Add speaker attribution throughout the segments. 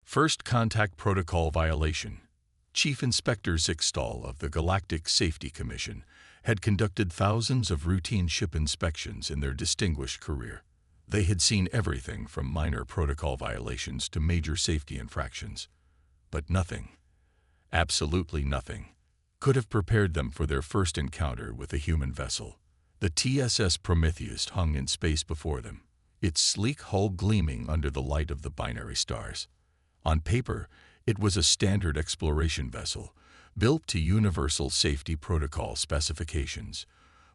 Speaker 1: First Contact Protocol Violation. Chief Inspector Zixtal of the Galactic Safety Commission had conducted thousands of routine ship inspections in their distinguished career. They had seen everything from minor protocol violations to major safety infractions. But nothing, absolutely nothing, could have prepared them for their first encounter with a human vessel. The TSS Prometheus hung in space before them, its sleek hull gleaming under the light of the binary stars. On paper, it was a standard exploration vessel, built to universal safety protocol specifications.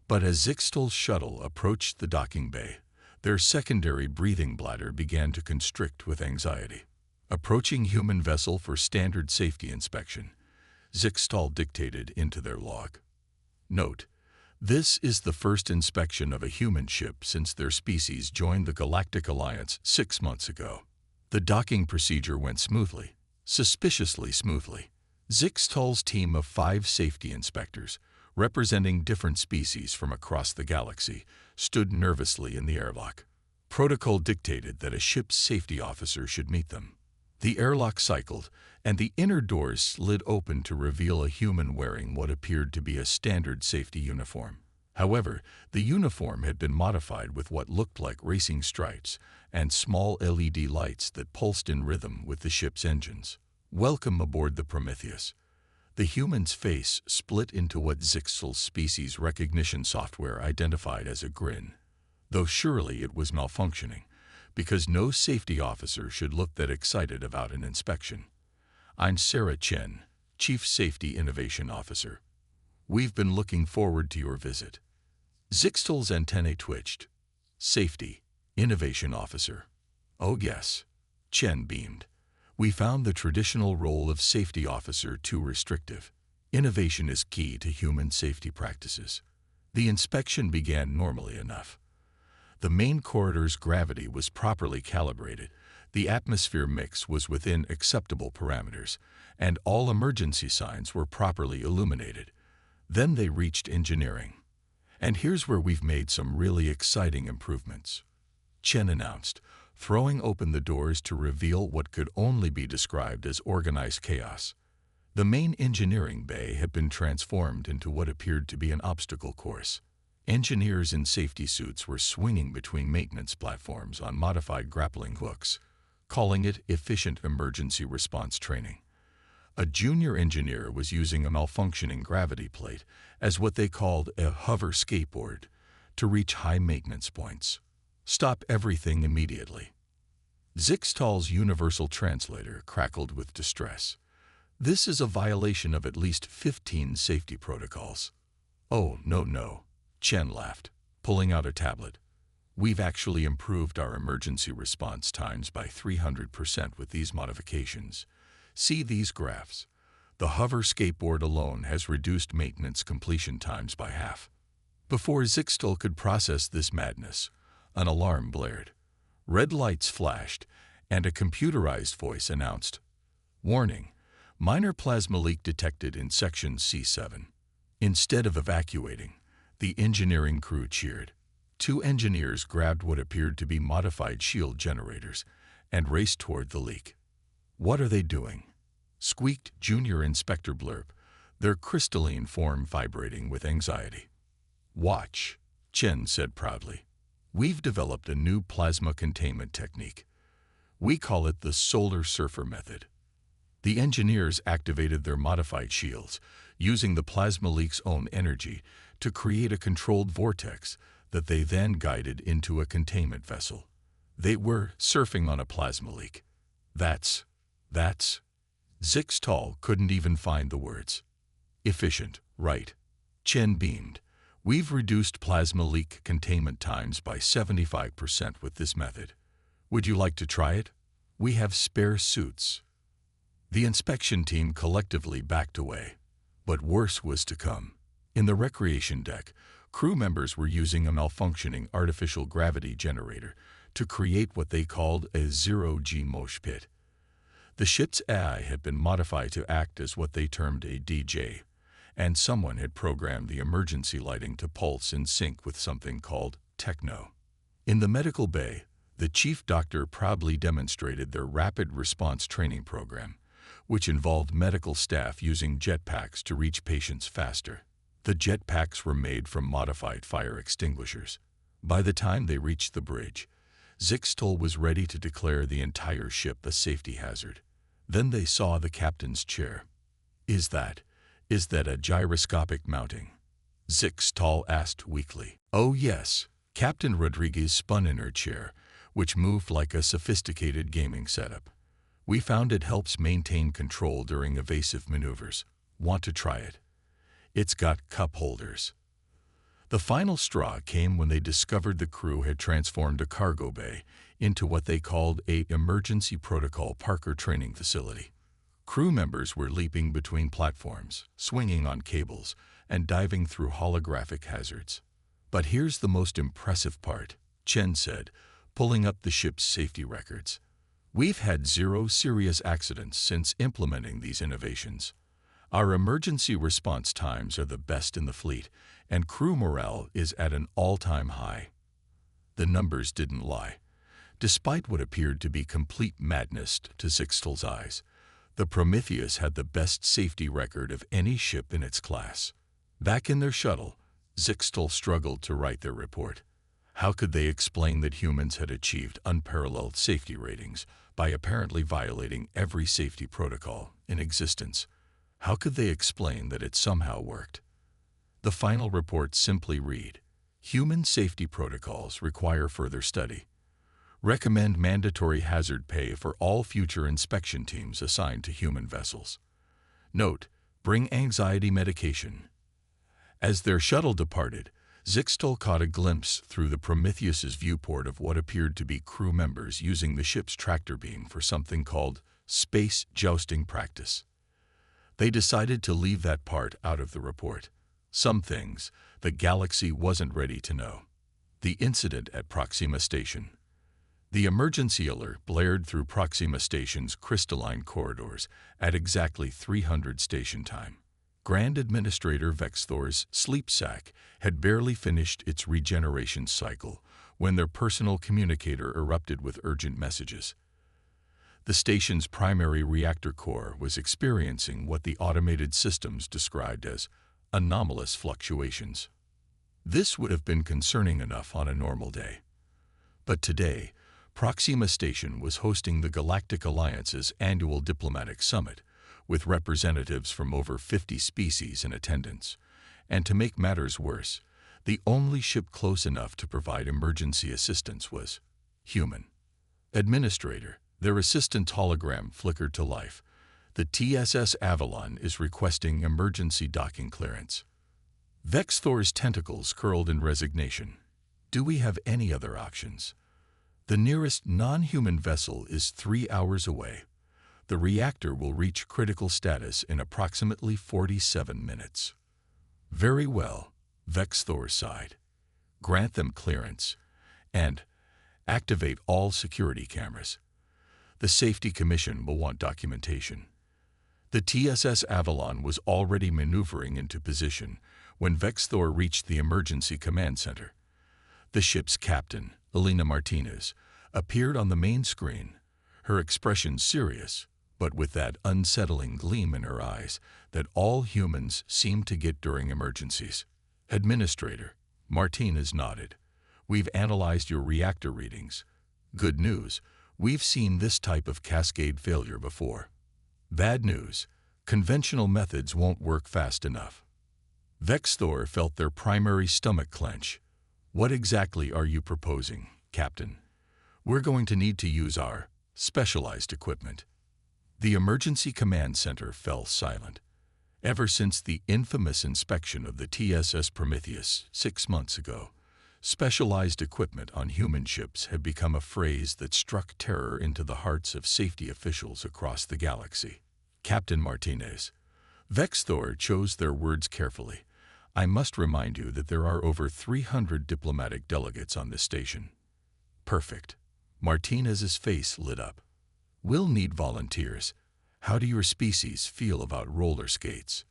Speaker 1: But as Zixtal's shuttle approached the docking bay, their secondary breathing bladder began to constrict with anxiety. Approaching human vessel for standard safety inspection, Zixtal dictated into their log. Note: this is the first inspection of a human ship since their species joined the Galactic Alliance 6 months ago. The docking procedure went smoothly, suspiciously smoothly. Zixtal's team of 5 safety inspectors, representing different species from across the galaxy, stood nervously in the airlock. Protocol dictated that a ship's safety officer should meet them. The airlock cycled, and the inner doors slid open to reveal a human wearing what appeared to be a standard safety uniform. However, the uniform had been modified with what looked like racing stripes and small LED lights that pulsed in rhythm with the ship's engines. Welcome aboard the Prometheus. The human's face split into what Zixtal's species recognition software identified as a grin, though surely it was malfunctioning, because no safety officer should look that excited about an inspection. I'm Sarah Chen, Chief Safety Innovation Officer. We've been looking forward to your visit. Zixtal's antennae twitched. Safety, Innovation Officer. Oh yes, Chen beamed. We found the traditional role of safety officer too restrictive. Innovation is key to human safety practices. The inspection began normally enough. The main corridor's gravity was properly calibrated, the atmosphere mix was within acceptable parameters, and all emergency signs were properly illuminated. Then they reached engineering. And here's where we've made some really exciting improvements, Chen announced, throwing open the doors to reveal what could only be described as organized chaos. The main engineering bay had been transformed into what appeared to be an obstacle course. Engineers in safety suits were swinging between maintenance platforms on modified grappling hooks, calling it efficient emergency response training. A junior engineer was using a malfunctioning gravity plate as what they called a hover skateboard to reach high maintenance points. Stop everything immediately. Zixtal's universal translator crackled with distress. This is a violation of at least 15 safety protocols. Oh, no, Chen laughed, pulling out a tablet. We've actually improved our emergency response times by 300% with these modifications. See these graphs. The hover skateboard alone has reduced maintenance completion times by half. Before Zixtal could process this madness, an alarm blared. Red lights flashed, and a computerized voice announced, "Warning, minor plasma leak detected in section C7." Instead of evacuating, the engineering crew cheered. 2 engineers grabbed what appeared to be modified shield generators and raced toward the leak. "What are they doing?" squeaked Junior Inspector Blurb, their crystalline form vibrating with anxiety. "Watch," Chen said proudly. "We've developed a new plasma containment technique. We call it the Solar Surfer method." The engineers activated their modified shields, using the plasma leak's own energy to create a controlled vortex that they then guided into a containment vessel. They were surfing on a plasma leak. That's... Zixtal couldn't even find the words. "Efficient, right?" Chen beamed. "We've reduced plasma leak containment times by 75% with this method. Would you like to try it? We have spare suits." The inspection team collectively backed away. But worse was to come. In the recreation deck, crew members were using a malfunctioning artificial gravity generator to create what they called a zero-G mosh pit. The ship's AI had been modified to act as what they termed a DJ, and someone had programmed the emergency lighting to pulse in sync with something called techno. In the medical bay, The chief doctor proudly demonstrated their rapid response training program, which involved medical staff using jetpacks to reach patients faster. The jetpacks were made from modified fire extinguishers. By the time they reached the bridge, Zixtol was ready to declare the entire ship a safety hazard. Then they saw the captain's chair. Is that a gyroscopic mounting?" Zixtol asked weakly. "Oh yes." Captain Rodriguez spun in her chair, which moved like a sophisticated gaming setup. "We found it helps maintain control during evasive maneuvers. Want to try it? It's got cup holders." The final straw came when they discovered the crew had transformed a cargo bay into what they called a emergency protocol Parker training facility. Crew members were leaping between platforms, swinging on cables, and diving through holographic hazards. "But here's the most impressive part," Chen said, pulling up the ship's safety records. "We've had 0 serious accidents since implementing these innovations. Our emergency response times are the best in the fleet, and crew morale is at an all-time high." The numbers didn't lie. Despite what appeared to be complete madness to Zixtol's eyes, the Prometheus had the best safety record of any ship in its class. Back in their shuttle, Zixtol struggled to write their report. How could they explain that humans had achieved unparalleled safety ratings by apparently violating every safety protocol in existence? How could they explain that it somehow worked? The final report simply read, "Human safety protocols require further study. Recommend mandatory hazard pay for all future inspection teams assigned to human vessels. Note, bring anxiety medication." As their shuttle departed, Zixtol caught a glimpse through the Prometheus's viewport of what appeared to be crew members using the ship's tractor beam for something called space jousting practice. They decided to leave that part out of the report. Some things the galaxy wasn't ready to know. The incident at Proxima Station. The emergency alert blared through Proxima Station's crystalline corridors at exactly 300 station time. Grand Administrator Vexthor's sleep sac had barely finished its regeneration cycle when their personal communicator erupted with urgent messages. The station's primary reactor core was experiencing what the automated systems described as anomalous fluctuations. This would have been concerning enough on a normal day. But today, Proxima Station was hosting the Galactic Alliance's annual diplomatic summit, with representatives from over 50 species in attendance. And to make matters worse, the only ship close enough to provide emergency assistance was human. "Administrator," their assistant's hologram flickered to life. "The TSS Avalon is requesting emergency docking clearance." Vexthor's tentacles curled in resignation. "Do we have any other options? The nearest non-human vessel is 3 hours away. The reactor will reach critical status in approximately 47 minutes. "Very well," Vexthor sighed. "Grant them clearance, and activate all security cameras. The Safety Commission will want documentation." The TSS Avalon was already maneuvering into position when Vexthor reached the emergency command center. The ship's captain, Elena Martinez, appeared on the main screen, her expression serious, but with that unsettling gleam in her eyes that all humans seem to get during emergencies. "Administrator," Martinez nodded. "We've analyzed your reactor readings. Good news, we've seen this type of cascade failure before. Bad news, conventional methods won't work fast enough." Vexthor felt their primary stomach clench. "What exactly are you proposing, Captain?" "We're going to need to use our specialized equipment." The emergency command center fell silent. Ever since the infamous inspection of the TSS Prometheus 6 months ago, specialized equipment on human ships had become a phrase that struck terror into the hearts of safety officials across the galaxy. "Captain Martinez," Vexthor chose their words carefully, "I must remind you that there are over 300 diplomatic delegates on this station." "Perfect." Martinez's face lit up. "We'll need volunteers. How do your species feel about roller skates?"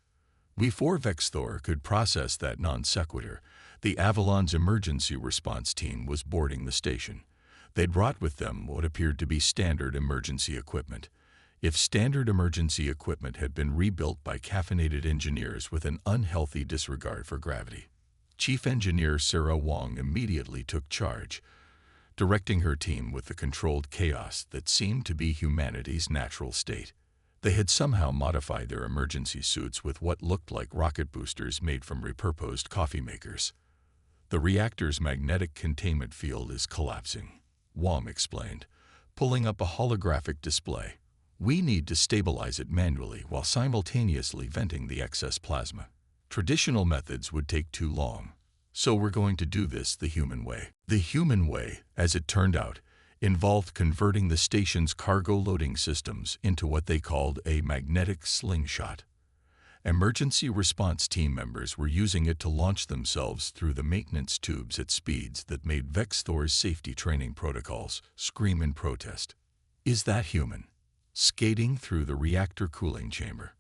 Speaker 1: Before Vexthor could process that non sequitur, the Avalon's emergency response team was boarding the station. They'd brought with them what appeared to be standard emergency equipment. If standard emergency equipment had been rebuilt by caffeinated engineers with an unhealthy disregard for gravity. Chief Engineer Sarah Wong immediately took charge, directing her team with the controlled chaos that seemed to be humanity's natural state. They had somehow modified their emergency suits with what looked like rocket boosters made from repurposed coffee makers. The reactor's magnetic containment field is collapsing, Wong explained, pulling up a holographic display. We need to stabilize it manually while simultaneously venting the excess plasma. Traditional methods would take too long, so we're going to do this the human way. The human way, as it turned out, involved converting the station's cargo loading systems into what they called a magnetic slingshot. Emergency response team members were using it to launch themselves through the maintenance tubes at speeds that made Vex Thor's safety training protocols scream in protest. Is that human? Skating through the reactor cooling chamber,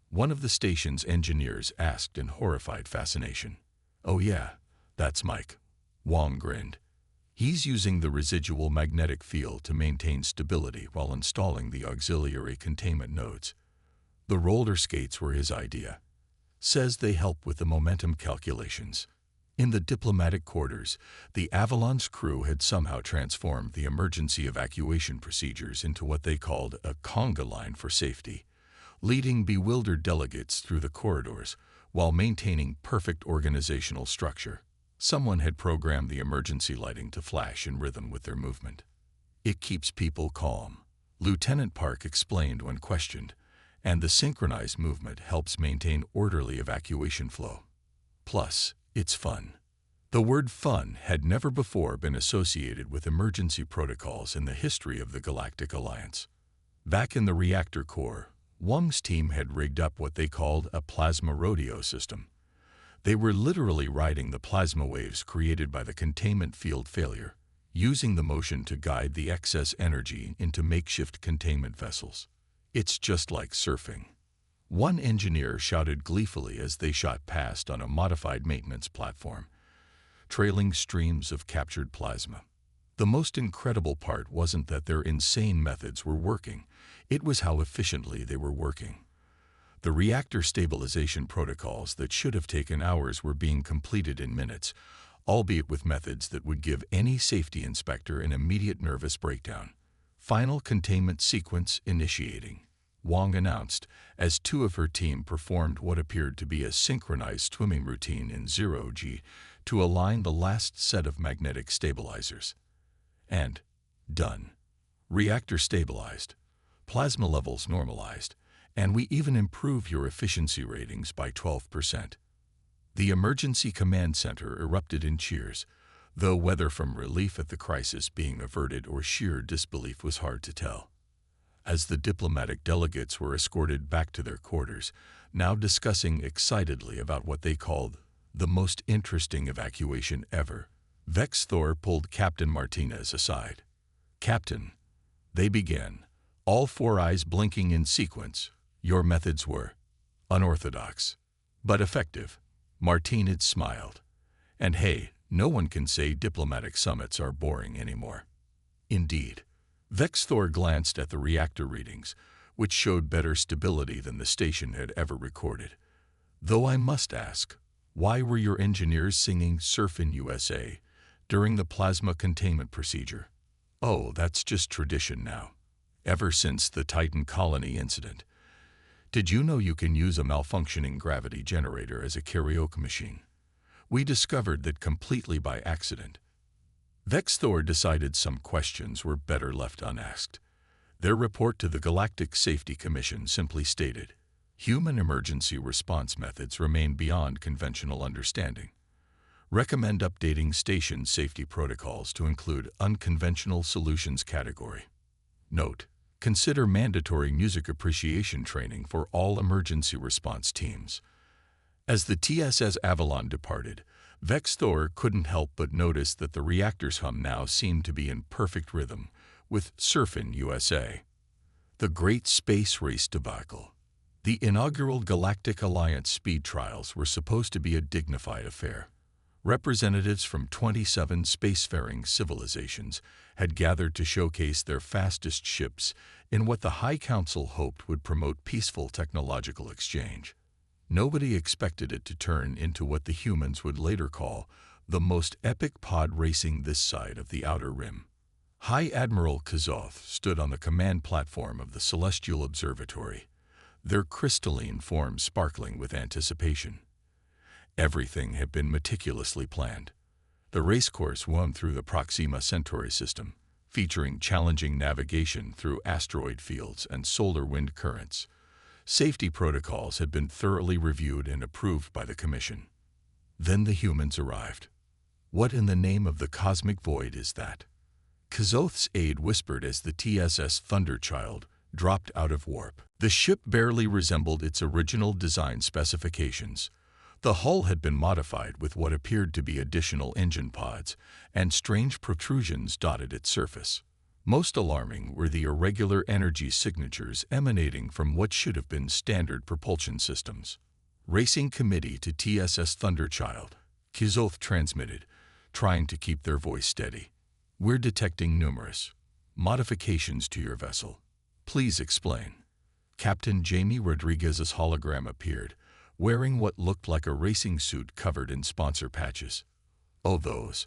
Speaker 1: one of the station's engineers asked in horrified fascination. Oh yeah, that's Mike. Wong grinned. He's using the residual magnetic field to maintain stability while installing the auxiliary containment nodes. The roller skates were his idea. Says they help with the momentum calculations. In the diplomatic quarters, the Avalon's crew had somehow transformed the emergency evacuation procedures into what they called a conga line for safety, leading bewildered delegates through the corridors while maintaining perfect organizational structure. Someone had programmed the emergency lighting to flash in rhythm with their movement. It keeps people calm, Lieutenant Park explained when questioned, and the synchronized movement helps maintain orderly evacuation flow. Plus, it's fun. The word fun had never before been associated with emergency protocols in the history of the Galactic Alliance. Back in the reactor core, Wong's team had rigged up what they called a plasma rodeo system. They were literally riding the plasma waves created by the containment field failure, using the motion to guide the excess energy into makeshift containment vessels. It's just like surfing. One engineer shouted gleefully as they shot past on a modified maintenance platform, trailing streams of captured plasma. The most incredible part wasn't that their insane methods were working, it was how efficiently they were working. The reactor stabilization protocols that should have taken hours were being completed in minutes, albeit with methods that would give any safety inspector an immediate nervous breakdown. Final containment sequence initiating, Wong announced, as two of her team performed what appeared to be a synchronized swimming routine in 0G to align the last set of magnetic stabilizers. And done. Reactor stabilized, plasma levels normalized, and we even improve your efficiency ratings by 12%. The emergency command center erupted in cheers, though whether from relief at the crisis being averted or sheer disbelief was hard to tell. As the diplomatic delegates were escorted back to their quarters, now discussing excitedly about what they called the most interesting evacuation ever, Vex Thor pulled Captain Martinez aside. Captain, they began, all four eyes blinking in sequence. Your methods were unorthodox, but effective. Martinez smiled. And hey, no one can say diplomatic summits are boring anymore. Indeed. Vex Thor glanced at the reactor readings, which showed better stability than the station had ever recorded. Though I must ask, why were your engineers singing Surfin' USA during the plasma containment procedure? Oh, that's just tradition now. Ever since the Titan colony incident. Did you know you can use a malfunctioning gravity generator as a karaoke machine? We discovered that completely by accident. Vex Thor decided some questions were better left unasked. Their report to the Galactic Safety Commission simply stated, human emergency response methods remain beyond conventional understanding. Recommend updating station safety protocols to include unconventional solutions category. Note, consider mandatory music appreciation training for all emergency response teams. As the TSS Avalon departed, Vex Thor couldn't help but notice that the reactor's hum now seemed to be in perfect rhythm with Surfin' USA. The Great Space Race debacle. The inaugural Galactic Alliance speed trials were supposed to be a dignified affair. Representatives from 27 spacefaring civilizations had gathered to showcase their fastest ships in what the High Council hoped would promote peaceful technological exchange. Nobody expected it to turn into what the humans would later call the most epic pod racing this side of the Outer Rim. High Admiral Kazoth stood on the command platform of the Celestial Observatory, their crystalline forms sparkling with anticipation. Everything had been meticulously planned. The racecourse wound through the Proxima Centauri system, featuring challenging navigation through asteroid fields and solar wind currents. Safety protocols had been thoroughly reviewed and approved by the Commission. Then the humans arrived. What in the name of the cosmic void is that? Kazoth's aide whispered as the TSS Thunderchild dropped out of warp. The ship barely resembled its original design specifications. The hull had been modified with what appeared to be additional engine pods, and strange protrusions dotted its surface. Most alarming were the irregular energy signatures emanating from what should have been standard propulsion systems. Racing Committee to TSS Thunderchild, Kazoth transmitted, trying to keep their voice steady. We're detecting numerous modifications to your vessel. Please explain. Captain Jamie Rodriguez's hologram appeared, wearing what looked like a racing suit covered in sponsor patches. Oh, those.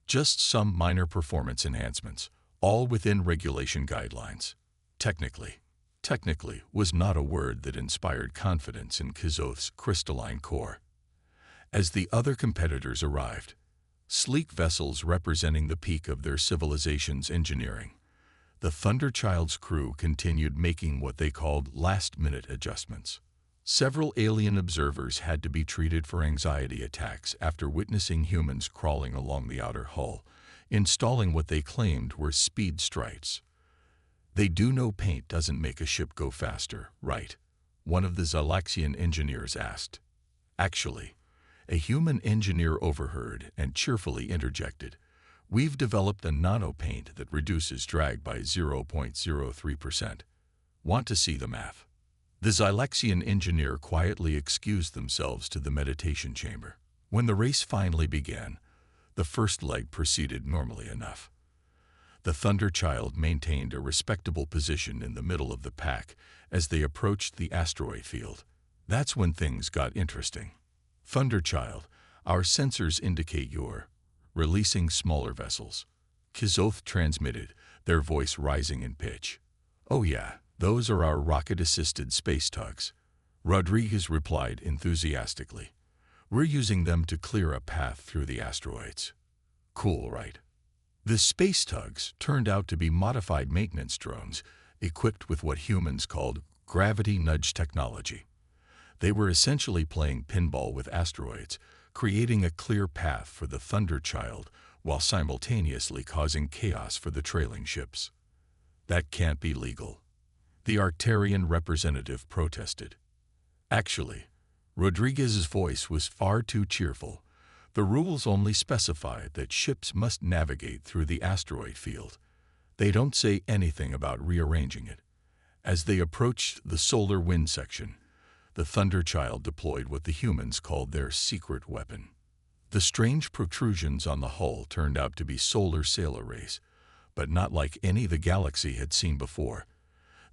Speaker 1: Just some minor performance enhancements, all within regulation guidelines. Technically was not a word that inspired confidence in Kazoth's crystalline core. As the other competitors arrived, sleek vessels representing the peak of their civilization's engineering, the Thunderchild's crew continued making what they called last-minute adjustments. Several alien observers had to be treated for anxiety attacks after witnessing humans crawling along the outer hull, installing what they claimed were speed stripes. They do know paint doesn't make a ship go faster, right? One of the Xylaxian engineers asked. Actually, a human engineer overheard and cheerfully interjected, "We've developed a nanopaint that reduces drag by 0.03%. Want to see the math?" The Xylaxian engineer quietly excused themselves to the meditation chamber. When the race finally began, the first leg proceeded normally enough. The Thunderchild maintained a respectable position in the middle of the pack as they approached the asteroid field. That's when things got interesting. Thunderchild, our sensors indicate you're releasing smaller vessels. Kazoth transmitted, their voice rising in pitch. Oh yeah, those are our rocket-assisted space tugs. Rodriguez replied enthusiastically. We're using them to clear a path through the asteroids. Cool, right? The space tugs turned out to be modified maintenance drones equipped with what humans called gravity nudge technology. They were essentially playing pinball with asteroids, creating a clear path for the Thunderchild while simultaneously causing chaos for the trailing ships. That can't be legal. The Arcturian representative protested. Actually, Rodriguez's voice was far too cheerful. The rules only specify that ships must navigate through the asteroid field. They don't say anything about rearranging it. As they approached the solar wind section, the Thunderchild deployed what the humans called their secret weapon. The strange protrusions on the hull turned out to be solar sail arrays, but not like any the galaxy had seen before.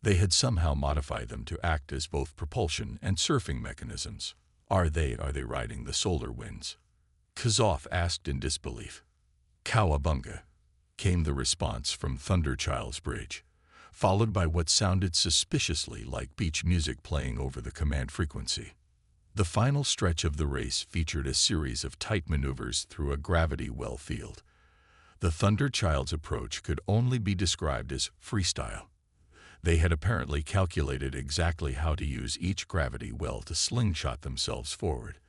Speaker 1: They had somehow modified them to act as both propulsion and surfing mechanisms. Are they riding the solar winds? Kazoth asked in disbelief. Cowabunga, came the response from Thunderchild's bridge, followed by what sounded suspiciously like beach music playing over the command frequency. The final stretch of the race featured a series of tight maneuvers through a gravity well field. The Thunderchild's approach could only be described as freestyle. They had apparently calculated exactly how to use each gravity well to slingshot themselves forward,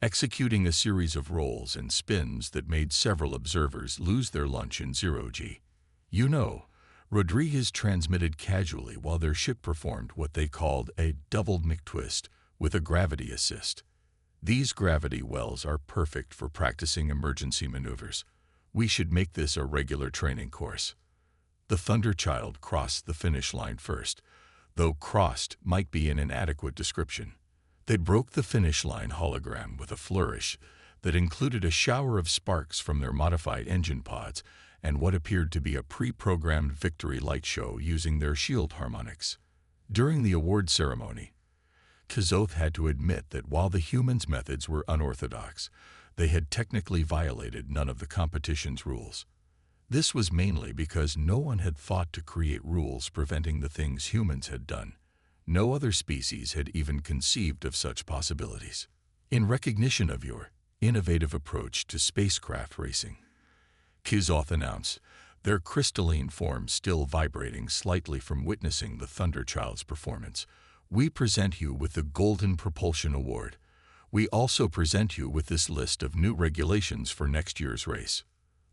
Speaker 1: executing a series of rolls and spins that made several observers lose their lunch in zero-G. You know, Rodriguez transmitted casually while their ship performed what they called a doubled McTwist with a gravity assist. These gravity wells are perfect for practicing emergency maneuvers. We should make this a regular training course. The Thunderchild crossed the finish line first, though crossed might be an inadequate description. They broke the finish line hologram with a flourish that included a shower of sparks from their modified engine pods and what appeared to be a pre-programmed victory light show using their shield harmonics. During the award ceremony, K'Zoth had to admit that while the humans' methods were unorthodox, they had technically violated none of the competition's rules. This was mainly because no one had thought to create rules preventing the things humans had done. No other species had even conceived of such possibilities. In recognition of your innovative approach to spacecraft racing, K'Zoth announced, their crystalline form still vibrating slightly from witnessing the Thunderchild's performance, we present you with the Golden Propulsion Award. We also present you with this list of new regulations for next year's race.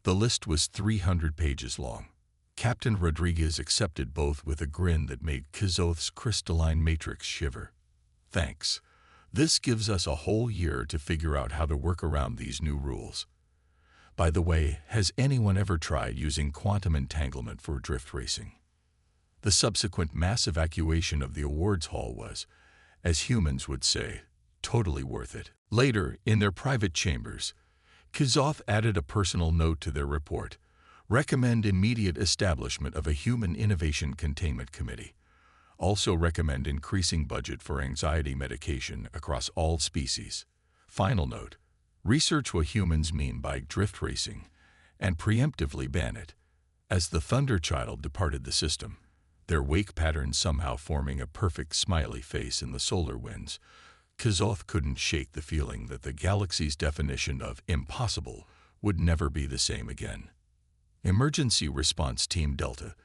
Speaker 1: The list was 300 pages long. Captain Rodriguez accepted both with a grin that made K'Zoth's crystalline matrix shiver. Thanks. This gives us a whole year to figure out how to work around these new rules. By the way, has anyone ever tried using quantum entanglement for drift racing? The subsequent mass evacuation of the awards hall was, as humans would say, totally worth it. Later, in their private chambers, K'Zoth added a personal note to their report. Recommend immediate establishment of a Human Innovation Containment Committee. Also recommend increasing budget for anxiety medication across all species. Final note. Research what humans mean by drift racing and preemptively ban it. As the Thunderchild departed the system, their wake pattern somehow forming a perfect smiley face in the solar winds, K'Zoth couldn't shake the feeling that the galaxy's definition of impossible would never be the same again. Emergency Response Team Delta.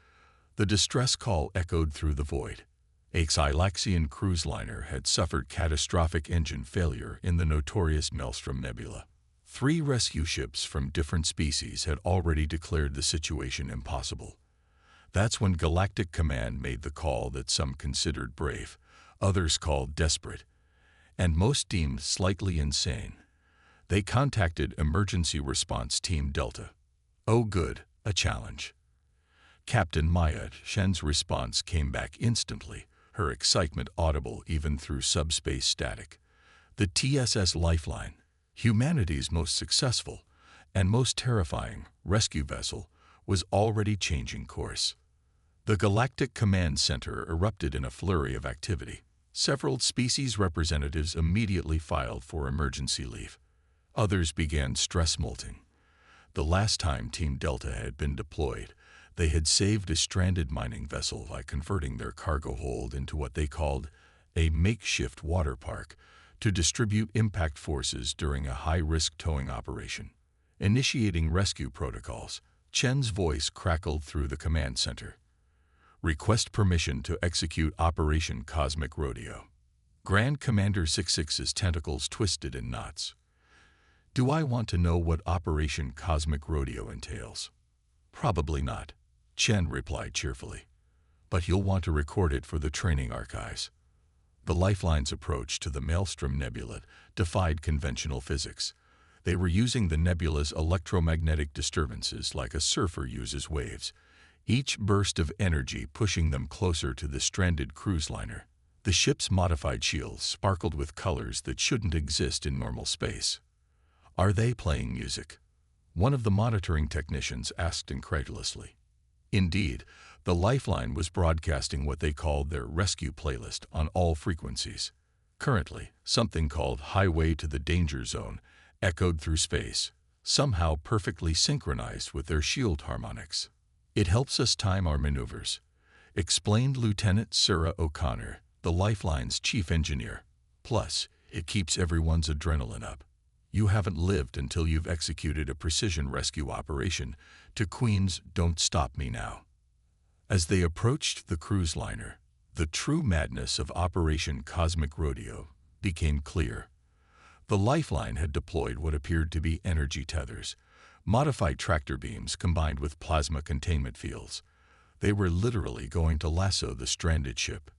Speaker 1: The distress call echoed through the void. A Xylaxian cruise liner had suffered catastrophic engine failure in the notorious Maelstrom Nebula. 3 rescue ships from different species had already declared the situation impossible. That's when Galactic Command made the call that some considered brave, others called desperate, and most deemed slightly insane. They contacted Emergency Response Team Delta. Oh good, a challenge. Captain Maya Shen's response came back instantly, her excitement audible even through subspace static. The TSS Lifeline, humanity's most successful and most terrifying rescue vessel, was already changing course. The Galactic Command Center erupted in a flurry of activity. Several species representatives immediately filed for emergency leave. Others began stress molting. The last time Team Delta had been deployed, they had saved a stranded mining vessel by converting their cargo hold into what they called a makeshift water park to distribute impact forces during a high-risk towing operation. Initiating rescue protocols, Chen's voice crackled through the command center. Request permission to execute Operation Cosmic Rodeo. Grand Commander 66's tentacles twisted in knots. Do I want to know what Operation Cosmic Rodeo entails? Probably not, Chen replied cheerfully. But you'll want to record it for the training archives. The Lifeline's approach to the Maelstrom Nebula defied conventional physics. They were using the nebula's electromagnetic disturbances like a surfer uses waves, each burst of energy pushing them closer to the stranded cruise liner. The ship's modified shields sparkled with colors that shouldn't exist in normal space. Are they playing music? One of the monitoring technicians asked incredulously. Indeed, the Lifeline was broadcasting what they called their rescue playlist on all frequencies. Currently, something called Highway to the Danger Zone echoed through space, somehow perfectly synchronized with their shield harmonics. It helps us time our maneuvers, explained Lieutenant Sarah O'Connor, the Lifeline's chief engineer. Plus, it keeps everyone's adrenaline up. You haven't lived until you've executed a precision rescue operation to Queen's Don't Stop Me Now. As they approached the cruise liner, the true madness of Operation Cosmic Rodeo became clear. The Lifeline had deployed what appeared to be energy tethers, modified tractor beams combined with plasma containment fields. They were literally going to lasso the stranded ship.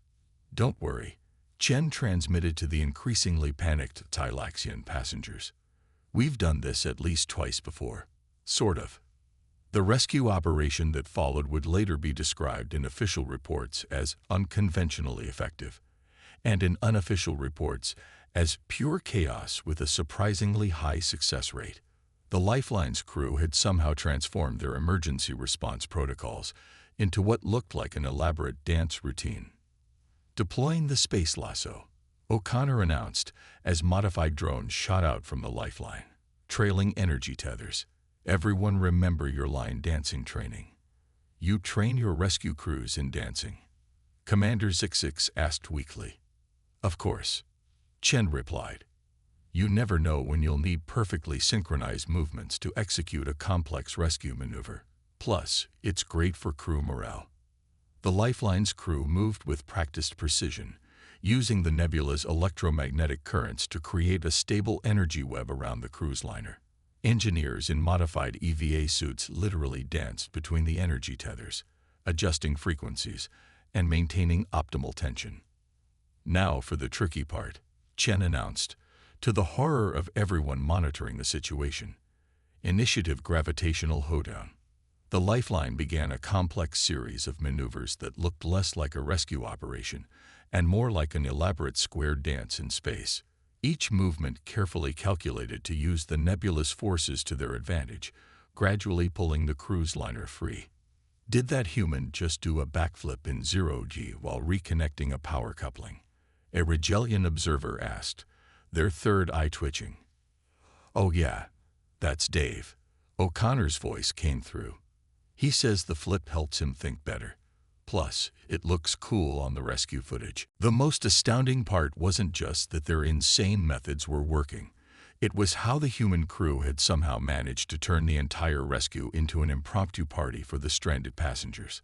Speaker 1: Don't worry, Chen transmitted to the increasingly panicked Xylaxian passengers. We've done this at least twice before. Sort of. The rescue operation that followed would later be described in official reports as unconventionally effective, and in unofficial reports as pure chaos with a surprisingly high success rate. The Lifeline's crew had somehow transformed their emergency response protocols into what looked like an elaborate dance routine. Deploying the space lasso, O'Connor announced as modified drones shot out from the Lifeline, trailing energy tethers. Everyone remember your line dancing training. You train your rescue crews in dancing. Commander 66 asked weakly. Of course. Chen replied. You never know when you'll need perfectly synchronized movements to execute a complex rescue maneuver. Plus, it's great for crew morale. The Lifeline's crew moved with practiced precision, using the nebula's electromagnetic currents to create a stable energy web around the cruise liner. Engineers in modified EVA suits literally danced between the energy tethers, adjusting frequencies and maintaining optimal tension. Now for the tricky part, Chen announced, to the horror of everyone monitoring the situation. Initiative Gravitational Hoedown. The Lifeline began a complex series of maneuvers that looked less like a rescue operation and more like an elaborate square dance in space. Each movement carefully calculated to use the nebula's forces to their advantage, gradually pulling the cruise liner free. Did that human just do a backflip in zero-G while reconnecting a power coupling? A Regelian observer asked, their third eye twitching. Oh yeah, that's Dave. O'Connor's voice came through. He says the flip helps him think better. Plus, it looks cool on the rescue footage. The most astounding part wasn't just that their insane methods were working. It was how the human crew had somehow managed to turn the entire rescue into an impromptu party for the stranded passengers.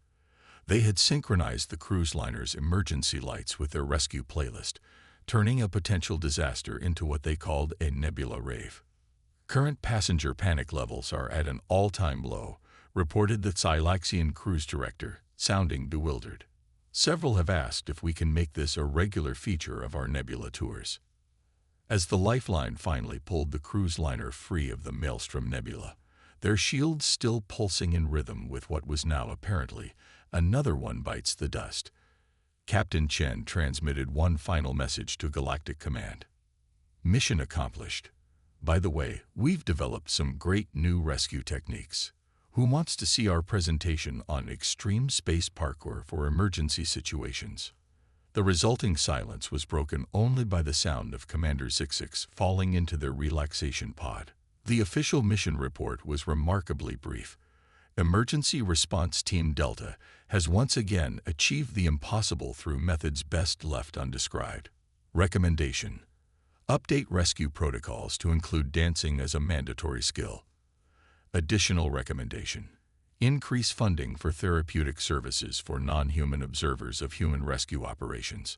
Speaker 1: They had synchronized the cruise liner's emergency lights with their rescue playlist, turning a potential disaster into what they called a nebula rave. Current passenger panic levels are at an all-time low, reported the Silaxian cruise director, sounding bewildered. Several have asked if we can make this a regular feature of our nebula tours. As the Lifeline finally pulled the cruise liner free of the Maelstrom Nebula, their shields still pulsing in rhythm with what was now apparently another one bites the dust, Captain Chen transmitted one final message to Galactic Command. Mission accomplished. By the way, we've developed some great new rescue techniques. Who wants to see our presentation on extreme space parkour for emergency situations? The resulting silence was broken only by the sound of Commander 66 falling into their relaxation pod. The official mission report was remarkably brief. Emergency Response Team Delta has once again achieved the impossible through methods best left undescribed. Recommendation: update rescue protocols to include dancing as a mandatory skill. Additional recommendation: increase funding for therapeutic services for non-human observers of human rescue operations.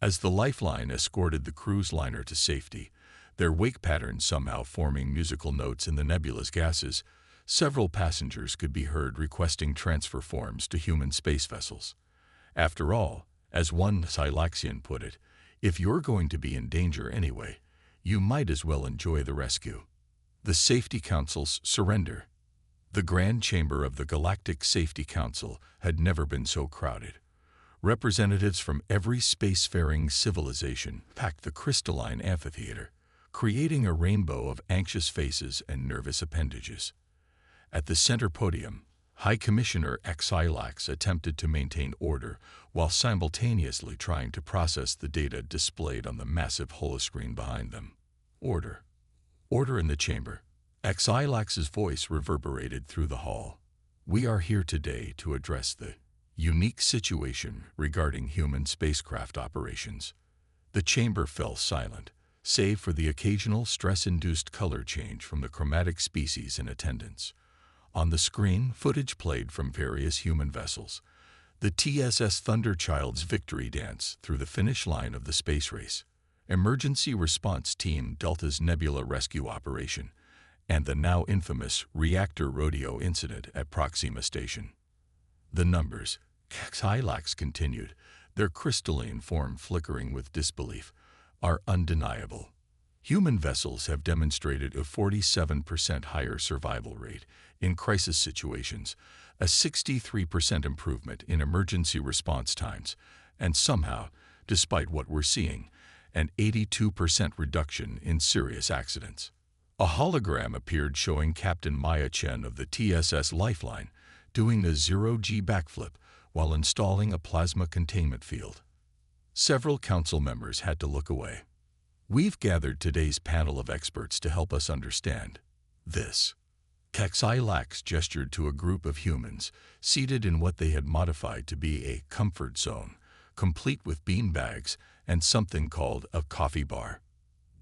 Speaker 1: As the Lifeline escorted the cruise liner to safety, their wake patterns somehow forming musical notes in the nebula's gases, several passengers could be heard requesting transfer forms to human space vessels. After all, as one Silaxian put it, if you're going to be in danger anyway, you might as well enjoy the rescue. The Safety Council's surrender. The Grand Chamber of the Galactic Safety Council had never been so crowded. Representatives from every spacefaring civilization packed the crystalline amphitheater, creating a rainbow of anxious faces and nervous appendages. At the center podium, High Commissioner Xilax attempted to maintain order while simultaneously trying to process the data displayed on the massive holoscreen behind them. Order. Order in the chamber. Xilax's voice reverberated through the hall. We are here today to address the unique situation regarding human spacecraft operations. The chamber fell silent, save for the occasional stress-induced color change from the chromatic species in attendance. On the screen, footage played from various human vessels. The TSS Thunderchild's victory dance through the finish line of the space race, Emergency Response Team Delta's Nebula Rescue Operation, and the now infamous reactor rodeo incident at Proxima Station. The numbers, Xilax continued, their crystalline form flickering with disbelief, are undeniable. Human vessels have demonstrated a 47% higher survival rate in crisis situations, a 63% improvement in emergency response times, and somehow, despite what we're seeing, and 82% reduction in serious accidents. A hologram appeared showing Captain Maya Chen of the TSS Lifeline doing a zero-G backflip while installing a plasma containment field. Several council members had to look away. We've gathered today's panel of experts to help us understand this. HFY gestured to a group of humans seated in what they had modified to be a comfort zone, complete with beanbags and something called a coffee bar.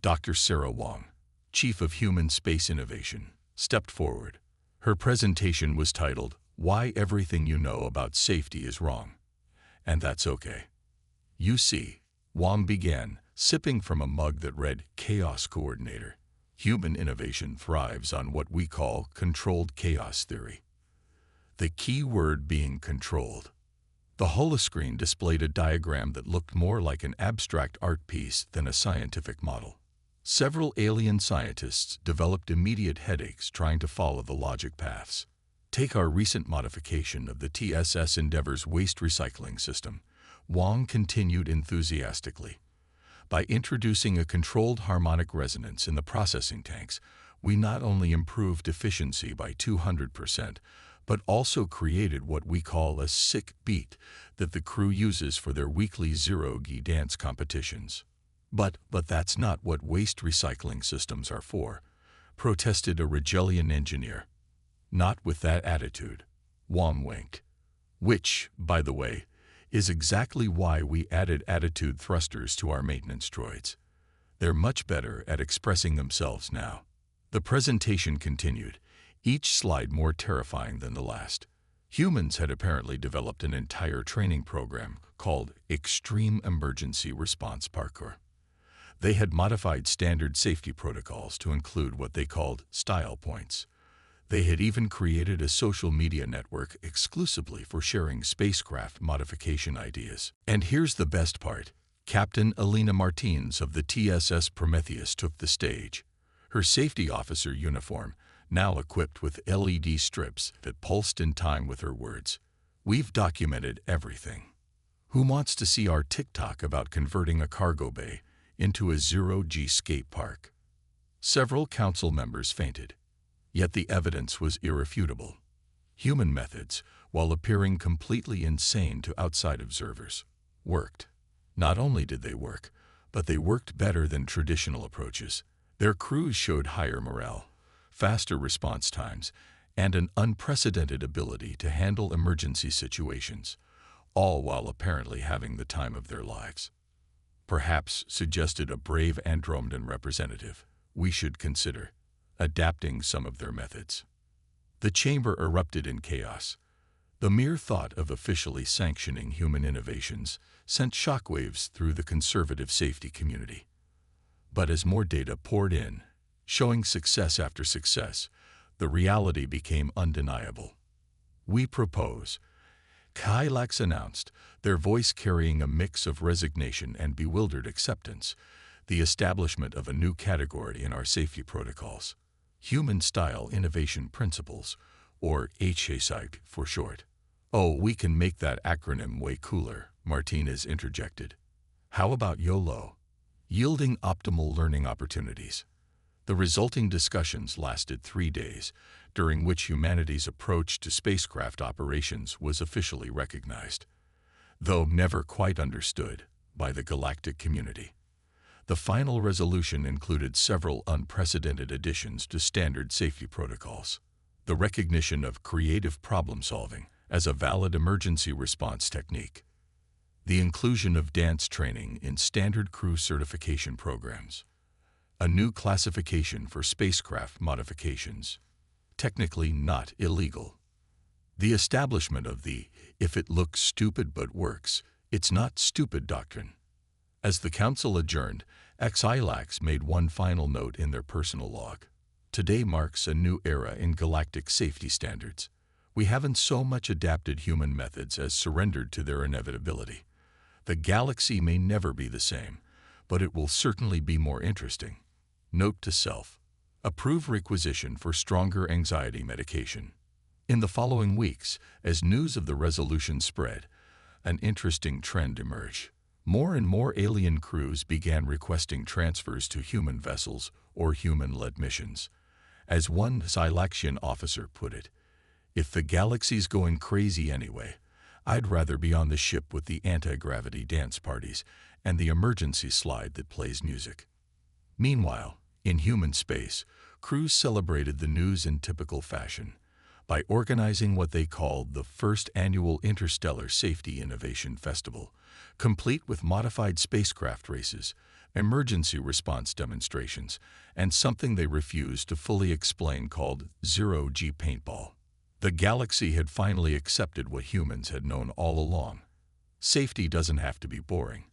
Speaker 1: Dr. Sarah Wong, Chief of Human Space Innovation, stepped forward. Her presentation was titled, "Why Everything You Know About Safety is Wrong. And That's Okay." You see, Wong began, sipping from a mug that read Chaos Coordinator. Human innovation thrives on what we call controlled chaos theory. The key word being controlled. The holoscreen displayed a diagram that looked more like an abstract art piece than a scientific model. Several alien scientists developed immediate headaches trying to follow the logic paths. Take our recent modification of the TSS Endeavour's waste recycling system. Wong continued enthusiastically. By introducing a controlled harmonic resonance in the processing tanks, we not only improved efficiency by 200%, but also created what we call a sick beat that the crew uses for their weekly zero-G dance competitions. But that's not what waste recycling systems are for, protested a Regellian engineer. Not with that attitude, Wong winked. Which, by the way, is exactly why we added attitude thrusters to our maintenance droids. They're much better at expressing themselves now. The presentation continued, each slide more terrifying than the last. Humans had apparently developed an entire training program called Extreme Emergency Response Parkour. They had modified standard safety protocols to include what they called style points. They had even created a social media network exclusively for sharing spacecraft modification ideas. And here's the best part. Captain Alina Martins of the TSS Prometheus took the stage. Her safety officer uniform, now equipped with LED strips that pulsed in time with her words. "We've documented everything. Who wants to see our TikTok about converting a cargo bay into a zero-G skate park?" Several council members fainted. Yet the evidence was irrefutable. Human methods, while appearing completely insane to outside observers, worked. Not only did they work, but they worked better than traditional approaches. Their crews showed higher morale, faster response times, and an unprecedented ability to handle emergency situations, all while apparently having the time of their lives. Perhaps, suggested a brave Andromedan representative, we should consider adapting some of their methods. The chamber erupted in chaos. The mere thought of officially sanctioning human innovations sent shockwaves through the conservative safety community. But as more data poured in, showing success after success, the reality became undeniable. "We propose," HFY announced, their voice carrying a mix of resignation and bewildered acceptance, "the establishment of a new category in our safety protocols. Human-Style Innovation Principles, or HFY for short." "Oh, we can make that acronym way cooler," Martinez interjected. "How about YOLO? Yielding Optimal Learning Opportunities." The resulting discussions lasted 3 days, during which humanity's approach to spacecraft operations was officially recognized, though never quite understood, by the galactic community. The final resolution included several unprecedented additions to standard safety protocols. The recognition of creative problem-solving as a valid emergency response technique. The inclusion of dance training in standard crew certification programs. A new classification for spacecraft modifications. Technically not illegal. The establishment of the "if it looks stupid but works, it's not stupid" doctrine. As the council adjourned, HFY made one final note in their personal log. "Today marks a new era in galactic safety standards. We haven't so much adapted human methods as surrendered to their inevitability. The galaxy may never be the same, but it will certainly be more interesting. Note to self: approve requisition for stronger anxiety medication." In the following weeks, as news of the resolution spread, an interesting trend emerged. More and more alien crews began requesting transfers to human vessels or human-led missions. As one Silaxian officer put it, "If the galaxy's going crazy anyway, I'd rather be on the ship with the anti-gravity dance parties and the emergency slide that plays music." Meanwhile, in human space, crews celebrated the news in typical fashion by organizing what they called the first annual Interstellar Safety Innovation Festival, complete with modified spacecraft races, emergency response demonstrations, and something they refused to fully explain called zero-G paintball. The galaxy had finally accepted what humans had known all along. Safety doesn't have to be boring.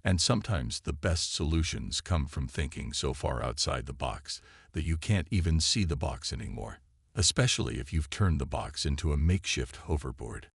Speaker 1: And sometimes the best solutions come from thinking so far outside the box that you can't even see the box anymore, especially if you've turned the box into a makeshift hoverboard.